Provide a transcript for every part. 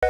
Okay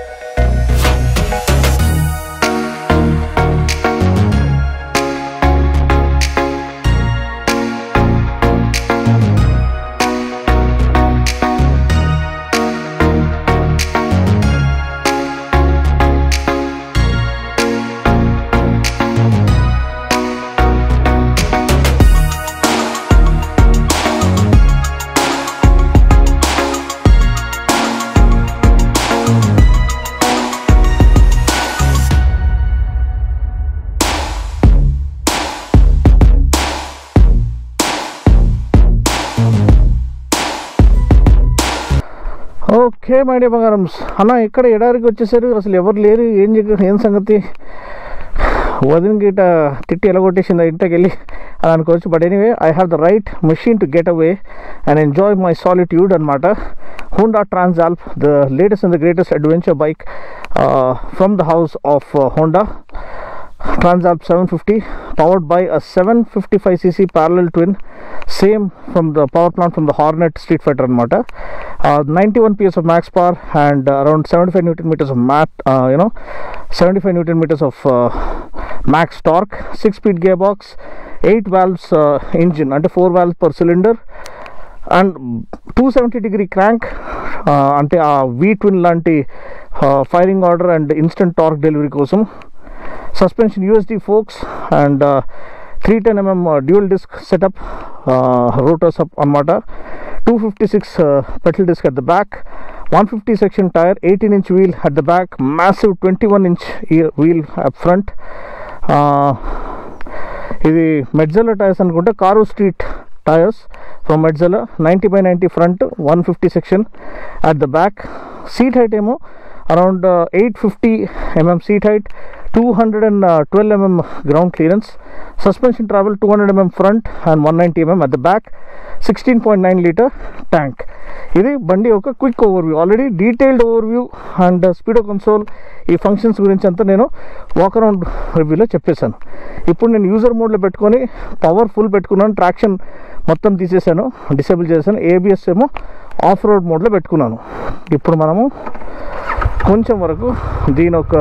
my dear బంగారమ్స్ అన్న, ఇక్కడ ఎడారికి వచ్చేసారు, అసలు ఎవరు లేరు, ఏం సంగతి, వదిన గీట తిట్టి ఎలగొట్టేసింది ఇంటికి వెళ్ళి అని అనుకోవచ్చు. But anyway, I have the right machine to get away and enjoy my solitude అనమాట. Honda Transalp, the latest and the greatest adventure bike from the house of Honda. Transalp 750 powered by a 755cc parallel twin, same from the power plant from the Hornet Street Fighter anamata. 91 PS of max power and around 75 Newton meters of 75 Newton meters of max torque. 6-speed gearbox, 8 valves engine, ante 4 valves per cylinder, and 270-degree crank, ante V twin lanti firing order and instant torque delivery kosam. Suspension USD forks and 310mm dual disc setup, rotors up anamata. 256 pedal disc at the back, 150 section tire, 18-inch wheel at the back, massive 21-inch wheel up front. ఇది Metzeler tyres అనుకుంటే, కారు street tyres from Metzeler. 90/90 front, 150 section at the back. Seat height ఏమో around 850mm seat height, 212mm ground clearance. Suspension travel 200mm front and 190mm at the back. 16.9 liter tank. ఇది బండి ఒక quick overview, already detailed overview and speedo console, ఈ functions గురించి అంతా నేను walk around రివ్యూలో చెప్పేశాను. ఇప్పుడు నేను యూజర్ మోడ్లో పెట్టుకొని పవర్ ఫుల్ పెట్టుకున్నాను, ట్రాక్షన్ మొత్తం తీసేసాను, డిసేబుల్ చేశాను, ఏబిఎస్ ఏమో ఆఫ్ రోడ్ మోడ్లో పెట్టుకున్నాను. ఇప్పుడు మనము కొంచెం వరకు దీని ఒక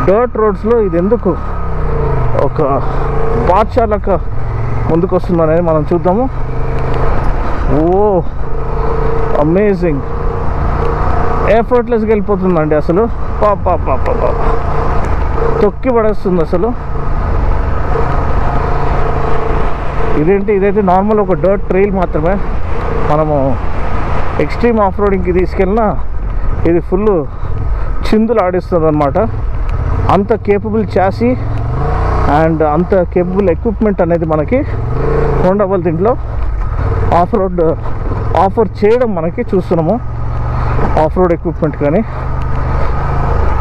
డర్ట్ రోడ్స్లో ఇది ఎందుకు ఒక బాద్షాలక ముందుకు వస్తుంది అనేది మనం చూద్దాము. ఓ అమేజింగ్, ఎఫర్ట్లెస్గా వెళ్ళిపోతుందండి అసలు, పాప తొక్కి పడేస్తుంది అసలు. ఇదైతే నార్మల్ ఒక డర్ట్ ట్రైల్ మాత్రమే. మనము ఎక్స్ట్రీమ్ ఆఫ్ రోడింగ్కి తీసుకెళ్ళినా ఇది ఫుల్ చిందులు ఆడిస్తుంది అనమాట. అంత కేపబుల్ చాసీ అండ్ అంత కేపబుల్ ఎక్విప్మెంట్ అనేది మనకి హోండా వాళ్ళు దీంట్లో ఆఫ్ రోడ్ ఆఫర్ చేయడం మనకి చూస్తున్నాము. ఆఫ్ రోడ్ ఎక్విప్మెంట్ కానీ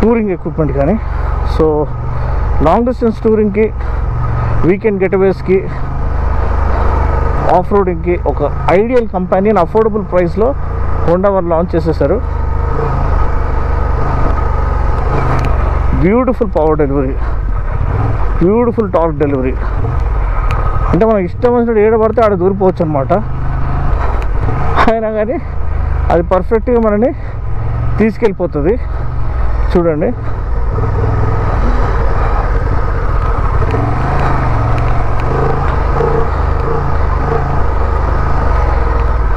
టూరింగ్ ఎక్విప్మెంట్ కానీ. సో లాంగ్ డిస్టెన్స్ టూరింగ్కి, వీకెండ్ గెటవేస్కి, ఆఫ్ రోడింగ్కి ఒక ఐడియల్ కంపానియన్ అఫోర్డబుల్ ప్రైస్లో హోండా వాళ్ళు లాంచ్ చేసేసారు. Beautiful power delivery, beautiful torque delivery. అంటే మనం ఇష్టం వచ్చినట్టు ఏడ పడితే ఆడ దూరిపోవచ్చు అనమాట. అయినా కానీ అది పర్ఫెక్ట్గా మనని తీసుకెళ్ళిపోతుంది. చూడండి,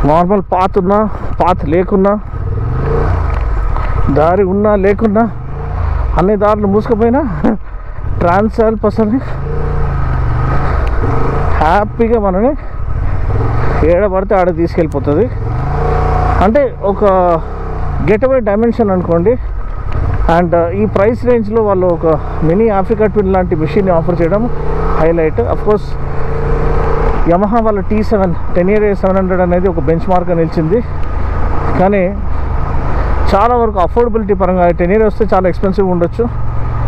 నార్మల్ పాత్ ఉన్నా, పాత్ లేకున్నా, దారి ఉన్నా లేకున్నా, అన్ని దారులు మూసుకుపోయినా ట్రాన్సాల్ప్ అసలు హ్యాపీగా మనని ఏడ పడితే ఆడ తీసుకెళ్ళిపోతుంది. అంటే ఒక గెటవే డైమెన్షన్ అనుకోండి. అండ్ ఈ ప్రైస్ రేంజ్లో వాళ్ళు ఒక మినీ ఆఫ్రికా ట్విన్ లాంటి మెషిన్ని ఆఫర్ చేయడం హైలైట్. అఫ్కోర్స్ యమహా వాళ్ళ T7 10-year 700 అనేది ఒక బెంచ్ మార్క్గా నిలిచింది. కానీ చాలా వరకు అఫోర్డబిలిటీ పరంగా 10-year వస్తే చాలా ఎక్స్పెన్సివ్ ఉండొచ్చు,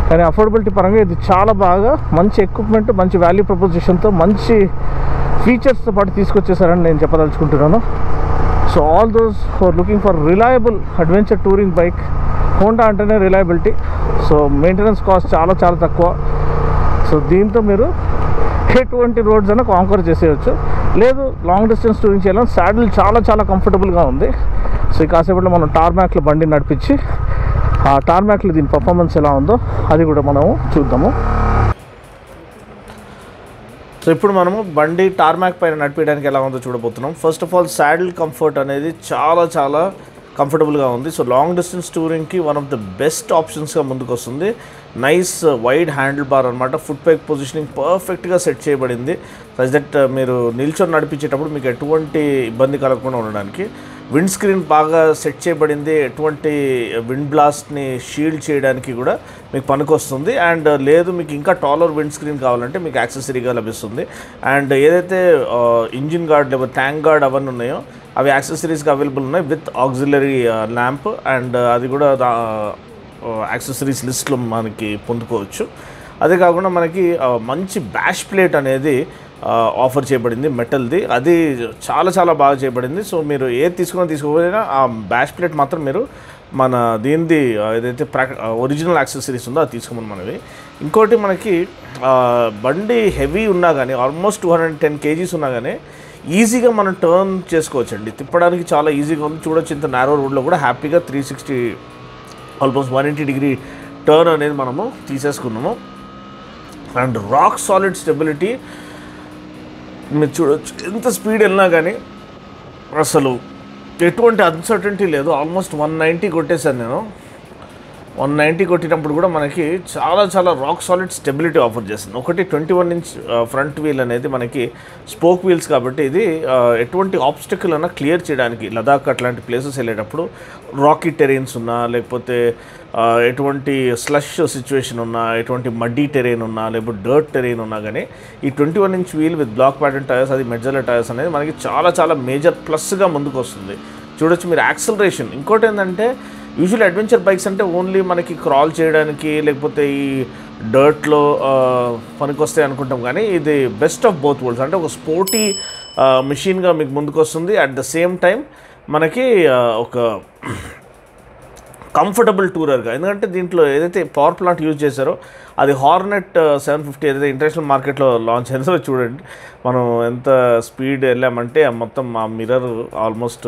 కానీ అఫోర్డబిలిటీ పరంగా ఇది చాలా బాగా మంచి ఎక్విప్మెంట్, మంచి వాల్యూ ప్రపోజిషన్తో, మంచి ఫీచర్స్తో పాటు తీసుకొచ్చేసారని నేను చెప్పదలుచుకుంటున్నాను. So all those for looking for reliable adventure touring bike, Honda అంటేనే రిలయబిలిటీ. సో మెయింటెనెన్స్ కాస్ట్ చాలా చాలా తక్కువ. సో దీంతో మీరు ఎటువంటి రోడ్స్ అయినా కాంకర్ చేసేయచ్చు. లేదు లాంగ్ డిస్టెన్స్ టూరింగ్ చేయాలని, సాడిల్ చాలా చాలా కంఫర్టబుల్గా ఉంది. సో ఈ కాసేపట్లో మనం టార్మాక్లో బండి నడిపించి ఆ టార్మాక్లో దీని పర్ఫార్మెన్స్ ఎలా ఉందో అది కూడా మనము చూద్దాము. సో ఇప్పుడు మనము బండి టార్మాక్ పైన నడిపించడానికి ఎలా ఉందో చూడబోతున్నాం. First of all saddle comfort అనేది చాలా చాలా కంఫర్టబుల్గా ఉంది. సో లాంగ్ డిస్టెన్స్ టూరింగ్కి వన్ ఆఫ్ ద బెస్ట్ ఆప్షన్స్గా ముందుకు వస్తుంది. నైస్ వైడ్ హ్యాండిల్ బార్ అనమాట. ఫుట్ పెగ్ పొజిషనింగ్ పర్ఫెక్ట్గా సెట్ చేయబడింది సచ్ దట్ మీరు నిల్చొని నడిపించేటప్పుడు మీకు ఎటువంటి ఇబ్బంది కలగకుండా ఉండడానికి. విండ్ స్క్రీన్ బాగా సెట్ చేయబడింది. ఎటువంటి విండ్ బ్లాస్ట్ని షీల్డ్ చేయడానికి కూడా మీకు పనికొస్తుంది. అండ్ లేదు మీకు ఇంకా టాలర్ విండ్ స్క్రీన్ కావాలంటే మీకు యాక్సెసరీగా లభిస్తుంది. అండ్ ఏదైతే ఇంజిన్ గార్డ్ లేకపోతే ట్యాంక్ గార్డ్ అవన్నీ ఉన్నాయో అవి యాక్సెసరీస్గా అవైలబుల్ ఉన్నాయి విత్ ఆక్సిలరీ ల్యాంప్. అండ్ అది కూడా యాక్సెసరీస్ లిస్ట్లో మనకి పొందుకోవచ్చు. అదే కాకుండా మనకి మంచి బ్యాష్ ప్లేట్ అనేది ఆఫర్ చేయబడింది మెటల్ది. అది చాలా చాలా బాగా చేయబడింది. సో మీరు ఏది తీసుకోకపోయినా ఆ బ్యాష్ ప్లేట్ మాత్రం మీరు మన దీనిది ఏదైతే ఒరిజినల్ యాక్సెసరీస్ ఉందో అది తీసుకోమని మనవి. ఇంకోటి మనకి బండి హెవీ ఉన్నా కానీ ఆల్మోస్ట్ 210 kgs ఉన్నా కానీ ఈజీగా మనం టర్న్ చేసుకోవచ్చు అండి. తిప్పడానికి చాలా ఈజీగా ఉంది. చూడొచ్చు ఇంత నారో రోడ్లో కూడా హ్యాపీగా 360 ఆల్మోస్ట్ 180 degree టర్న్ అనేది మనము తీసేసుకున్నాము. అండ్ రాక్ సాలిడ్ స్టెబిలిటీ మీరు చూడవచ్చు. ఎంత స్పీడ్ వెళ్ళినా కానీ అసలు ఎటువంటి అన్సర్టనిటీ లేదు. ఆల్మోస్ట్ 190 కొట్టేశాను నేను. 190 కొట్టినప్పుడు కూడా మనకి చాలా చాలా రాక్ సాలిడ్ స్టెబిలిటీ ఆఫర్ చేస్తుంది. ఒకటి 21 inch ఫ్రంట్ వీల్ అనేది మనకి స్పోక్ వీల్స్ కాబట్టి ఇది ఎటువంటి ఆబ్స్టికల్ అన్నా క్లియర్ చేయడానికి లదాఖ్ అట్లాంటి ప్లేసెస్ వెళ్ళేటప్పుడు రాకీ టెరైన్స్ ఉన్నా లేకపోతే ఎటువంటి స్లష్ సిచ్యువేషన్ ఉన్నా ఎటువంటి మడ్డీ టెరైన్ ఉన్నా లేకపోతే డర్ట్ టెరైన్ ఉన్నా కానీ ఈ 21 inch wheel with black pattern tyres అది మెడ్జల టైర్స్ అనేది మనకి చాలా చాలా మేజర్ ప్లస్గా ముందుకు వస్తుంది. చూడొచ్చు మీరు యాక్సలరేషన్. ఇంకోటి ఏంటంటే యూజువల్ అడ్వెంచర్ బైక్స్ అంటే ఓన్లీ మనకి క్రాల్ చేయడానికి లేకపోతే ఈ డర్ట్లో పనికొస్తాయి అనుకుంటాం, కానీ ఇది బెస్ట్ ఆఫ్ బోత్ వరల్డ్స్. అంటే ఒక స్పోర్టీ మెషిన్గా మీకు ముందుకు వస్తుంది. అట్ ద సేమ్ టైం మనకి ఒక కంఫర్టబుల్ టూరర్గా. ఎందుకంటే దీంట్లో ఏదైతే పవర్ ప్లాంట్ యూజ్ చేశారో అది హార్నెట్ 750 ఏదైతే ఇంటర్నేషనల్ మార్కెట్లో లాంచ్ అయిందో చూడండి. మనం ఎంత స్పీడ్ వెళ్ళామంటే మొత్తం ఆ మిర్రర్ ఆల్మోస్ట్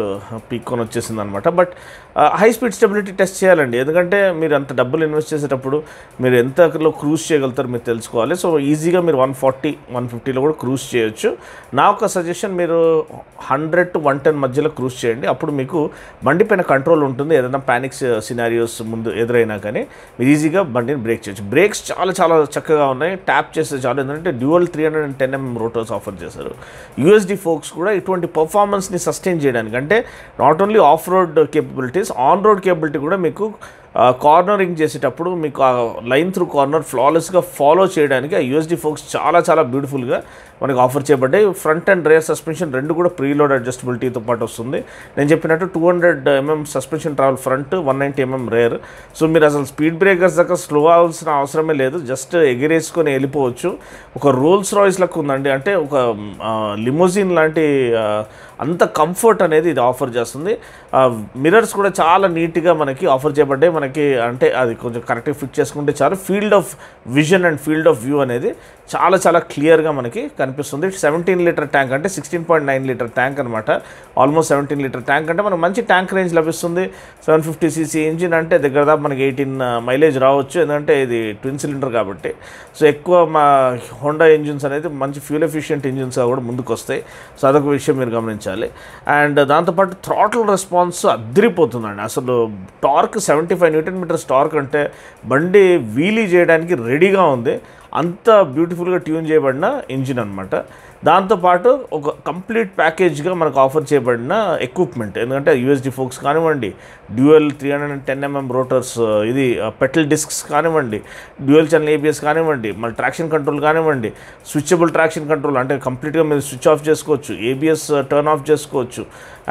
పీక్కొని వచ్చేసింది అనమాట. But high speed stability test చేయాలండి. ఎందుకంటే మీరు అంత డబ్బులు ఇన్వెస్ట్ చేసేటప్పుడు మీరు ఎంతలో క్రూజ్ చేయగలుగుతారు మీరు తెలుసుకోవాలి. సో ఈజీగా మీరు 140, 150లో కూడా క్రూజ్ చేయొచ్చు. నా ఒక సజెషన్ మీరు 100 to 110 మధ్యలో క్రూజ్ చేయండి. అప్పుడు మీకు బండి పైన కంట్రోల్ ఉంటుంది. ఏదైనా ప్యానిక్స్ సినారియోస్ ముందు ఎదురైనా కానీ మీరు ఈజీగా బండిని బ్రేక్ చేయొచ్చు. బ్రేక్స్ చాలా చాలా చక్కగా ఉన్నాయి. ట్యాప్ చేస్తే చాలు. ఎందుకంటే డ్యూయల్ 310mm రోటర్స్ ఆఫర్ చేశారు. యూఎస్డి ఫోక్స్ కూడా ఇటువంటి పర్ఫార్మెన్స్ని సస్టైన్ చేయడానికి, అంటే not only of road capabilities on road capability కూడా మీకు కార్నరింగ్ చేసేటప్పుడు మీకు ఆ లైన్ త్రూ కార్నర్ ఫ్లాలెస్గా ఫాలో చేయడానికి ఆ యూఎస్డి ఫోక్స్ చాలా చాలా బ్యూటిఫుల్గా మనకి ఆఫర్ చేయబడ్డాయి. ఫ్రంట్ అండ్ రేర్ సస్పెన్షన్ రెండు కూడా ప్రీలోడ్ అడ్జస్టబిలిటీతో పాటు వస్తుంది. నేను చెప్పినట్టు 200mm suspension travel front, 190mm rare. So మీరు అసలు స్పీడ్ బ్రేకర్స్ దాకా స్లో అవ్వాల్సిన అవసరమే లేదు. జస్ట్ ఎగిరేసుకొని వెళ్ళిపోవచ్చు. ఒక రోల్స్ రాయిస్ లెక్క ఉందండి. అంటే ఒక లిమోజిన్ లాంటి అంత కంఫర్ట్ అనేది ఇది ఆఫర్ చేస్తుంది. మిర్రర్స్ కూడా చాలా నీట్గా మనకి ఆఫర్ చేయబడ్డాయి. మనకి అంటే అది కొంచెం కరెక్ట్గా ఫిట్ చేసుకుంటే చాలు. Field of vision and field of view అనేది చాలా చాలా క్లియర్గా మనకి కనిపిస్తుంది. 17 లీటర్ ట్యాంక్ అంటే 16.9 లీటర్ ట్యాంక్ అనమాట. ఆల్మోస్ట్ 17 లీటర్ ట్యాంక్ అంటే మనకు మంచి ట్యాంక్ రేంజ్ లభిస్తుంది. 750cc ఇంజిన్ అంటే దగ్గర దాకా మనకి 18 మైలేజ్ రావచ్చు. ఎందుకంటే ఇది ట్విన్ సిలిండర్ కాబట్టి. సో ఎక్కువ మా హోండా ఇంజిన్స్ అనేది మంచి ఫ్యూల్ ఎఫిషియంట్ ఇంజిన్స్గా కూడా ముందుకు వస్తాయి. సో అదొక విషయం మీరు గమనించాలి. అండ్ దాంతోపాటు థ్రాటిల్ రెస్పాన్స్ అద్దరిపోతుందండి. అసలు టార్క్ 75 Nm టార్క్ అంటే బండి వీలీ చేయడానికి రెడీగా ఉంది. అంత బ్యూటిఫుల్గా ట్యూన్ చేయబడిన ఇంజిన్ అనమాట. దాంతోపాటు ఒక కంప్లీట్ ప్యాకేజ్గా మనకు ఆఫర్ చేయబడిన ఎక్విప్మెంట్. ఎందుకంటే యూఎస్డి ఫోక్స్ కానివ్వండి, డ్యూయల్ 310mm రోటర్స్, ఇది పెటల్ డిస్క్స్ కానివ్వండి, డ్యూయల్ ఛానల్ ఏబిఎస్ కానివ్వండి, మళ్ళీ ట్రాక్షన్ కంట్రోల్ కానివ్వండి, స్విచబుల్ ట్రాక్షన్ కంట్రోల్ అంటే కంప్లీట్గా మీరు స్విచ్ ఆఫ్ చేసుకోవచ్చు, ఏబిఎస్ టర్న్ ఆఫ్ చేసుకోవచ్చు.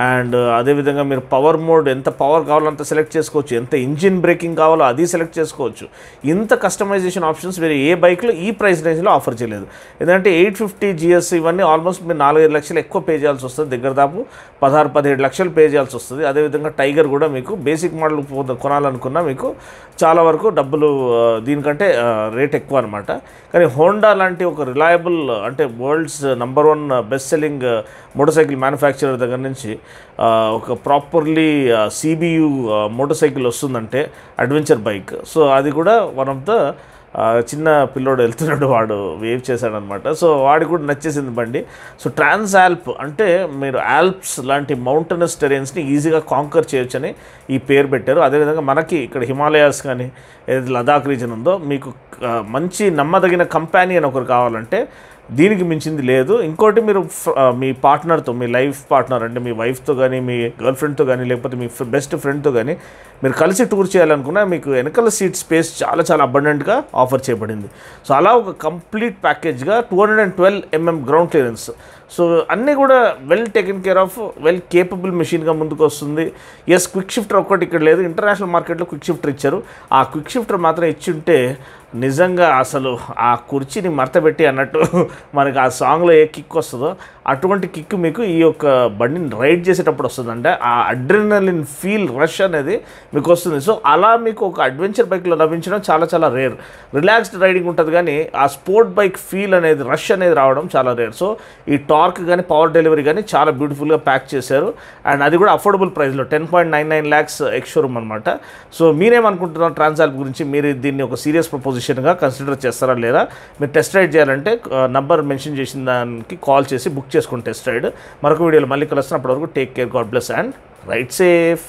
అండ్ అదేవిధంగా మీరు పవర్ మోడ్ ఎంత పవర్ కావాలో అంత సెలెక్ట్ చేసుకోవచ్చు, ఎంత ఇంజిన్ బ్రేకింగ్ కావాలో అది సెలెక్ట్ చేసుకోవచ్చు. ఇంత కస్టమైజేషన్ ఆప్షన్స్ వేరే ఏ బైక్లో ఈ ప్రైస్ రేంజ్లో ఆఫర్ చేయలేదు. ఎందుకంటే 850 GSC ఇవన్నీ ఆల్మోస్ట్ మీరు 4-5 లక్షలు ఎక్కువ పే చేయాల్సి వస్తుంది, దగ్గర దాపు 16-17 లక్షలు పే చేయాల్సి వస్తుంది. అదేవిధంగా టైగర్ కూడా మీకు బేసిక్ మోడల్ కొనాలనుకున్నా మీకు చాలా వరకు డబ్బులు దీనికంటే రేట్ ఎక్కువ అనమాట. కానీ హోండా లాంటి ఒక రిలయబుల్ అంటే world's #1 best selling motor cycle manufacturer దగ్గర నుంచి ఒక ప్రాపర్లీ CBU మోటార్ సైకిల్ వస్తుందంటే అడ్వెంచర్ బైక్. సో అది కూడా వన్ ఆఫ్ ద చిన్న పిల్లోడు వెళ్తున్నాడు, వాడు వేవ్ చేశాడనమాట. సో వాడికి కూడా నచ్చేసింది బండి. సో ట్రాన్స్ ఆల్ప్ అంటే మీరు ఆల్ప్స్ లాంటి మౌంటనస్ టెరెన్స్ని ఈజీగా కాంకర్ చేయొచ్చని ఈ పేరు పెట్టారు. అదేవిధంగా మనకి ఇక్కడ హిమాలయాస్ కానీ ఏదైతే లదాఖ్ రీజన్ ఉందో మీకు మంచి నమ్మదగిన కంపానియన్ ఒకరు కావాలంటే దీనికి మించింది లేదు. ఇంకోటి మీరు మీ పార్ట్నర్తో, మీ లైఫ్ పార్ట్నర్ అంటే మీ వైఫ్తో కానీ మీ గర్ల్ ఫ్రెండ్తో కానీ లేకపోతే మీ బెస్ట్ ఫ్రెండ్తో కానీ మీరు కలిసి టూర్ చేయాలనుకున్నా మీకు వెనకాల సీట్ స్పేస్ చాలా చాలా అబండెంట్గా ఆఫర్ చేయబడింది. సో అలా ఒక కంప్లీట్ ప్యాకేజ్గా 212 mm గ్రౌండ్ క్లియరెన్స్. సో అన్నీ కూడా well taken care of, well capable మెషిన్గా ముందుకు వస్తుంది. ఎస్, క్విక్ షిఫ్టర్ ఒక్కటి ఇక్కడ లేదు, ఇంటర్నేషనల్ మార్కెట్లో క్విక్ షిఫ్టర్ ఇచ్చారు. ఆ క్విక్ షిఫ్టర్ మాత్రం ఇచ్చి ఉంటే నిజంగా అసలు ఆ కుర్చీని మడతపెట్టి అన్నట్టు మనకి ఆ సాంగ్లో ఏ కిక్ వస్తుందో అటువంటి కిక్ మీకు ఈ యొక్క బండిని రైడ్ చేసేటప్పుడు వస్తుంది. అంటే ఆ అడ్రినలిన్ ఫీల్ రష్ అనేది మీకు వస్తుంది. సో అలా మీకు ఒక అడ్వెంచర్ బైక్లో లభించడం చాలా చాలా రేర్. రిలాక్స్డ్ రైడింగ్ ఉంటుంది కానీ ఆ స్పోర్ట్ బైక్ ఫీల్ అనేది, రష్ అనేది రావడం చాలా రేర్. సో ఈ టార్క్ కానీ పవర్ డెలివరీ కానీ చాలా బ్యూటిఫుల్గా ప్యాక్ చేశారు. అండ్ అది కూడా అఫోర్డబుల్ ప్రైస్లో 10.99 lakhs ఎక్స్ షోరూమ్ అనమాట. సో మీరేమనుకుంటున్నారు ట్రాన్స్ ఆల్ప్ గురించి? మీరు దీన్ని ఒక సీరియస్ ప్రపోజిషన్గా కన్సిడర్ చేస్తారా లేదా? మీరు టెస్ట్ రైడ్ చేయాలంటే నంబర్ మెన్షన్ చేసిన దానికి కాల్ చేసి బుక్ చేసుకుని టెస్ట్ రైడ్. మరొక వీడియోలో మళ్ళీ కలుస్తున్నప్పటి వరకు take care, God bless and ride safe.